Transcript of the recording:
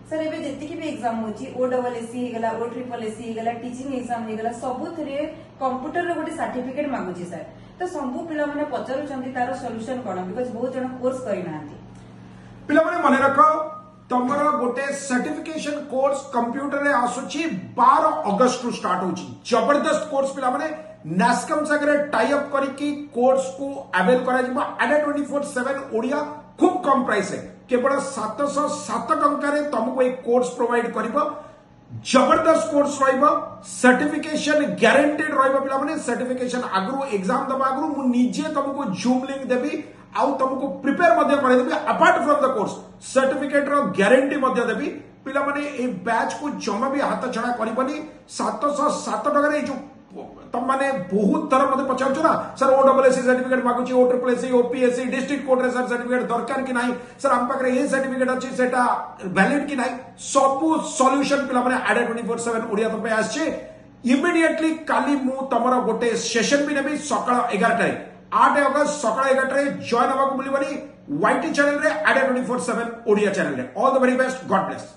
Sir एबे जेतिकी भी exam होची ओ डबल एसी हे गला ओ ट्रिपल एसी हे गला टीचिंग एग्जाम हे गला सबु थरे कंप्यूटर रे गोटे सर्टिफिकेट मागुची सर तो सबु पिला माने पचारु चंदी तारो सॉल्यूशन कोन बिकॉज़ बहुत जण कोर्स करि नांती पिला माने मने रखो तमरा गोटे सर्टिफिकेशन कोर्स कंप्यूटर रे आसुची 12 अगस्त रु स्टार्ट होची जबरदस्त कोर्स पिला माने नास्कम सागरे टाई अप करिकी कोर्स को अवेल करा जिबा अडा 24/7 ओडिया खूब कम प्राइस है केवल 707 टंका तुमको एक कोर्स प्रोवाइड कर जबरदस्त कोर्स सर्टिफिकेशन ग्यारंटेड पे सर्टिफिकेशन आगु एग्जाम दबा आगु मुझे तुमको जूम लिंक देवी आउ तुमको प्रिपेयर करदेवी apart from the course certificate रो ग्यारंटी देवी पिला माने ए बैच को जमा भी हाथ छड़ा करबनी 707 टका जो तुम मैंने बहुत थर मत पचार ना सर ओ डबल एसी सर्टिफिकेट मागुची ओ triple AC OPSC district court रे सर सर्टिफिकेट दरकार कि नहीं सर हम पाखरे ये सर्टिफिकेट अछि सेटा वैलिड कि नहीं सब सॉल्यूशन पिला माने आडा 24/7 ओडिया तो पे आछे इमीडिएटली काली मु तमरा गोटे सेशन भी नेबी सकाळ 11 रे 8 अगस्त सकाळ 11 रे जॉइन हवा को मिलबनी वाईटी चैनल रे आडा 24/7 ओडिया चैनल रे all the very best God bless.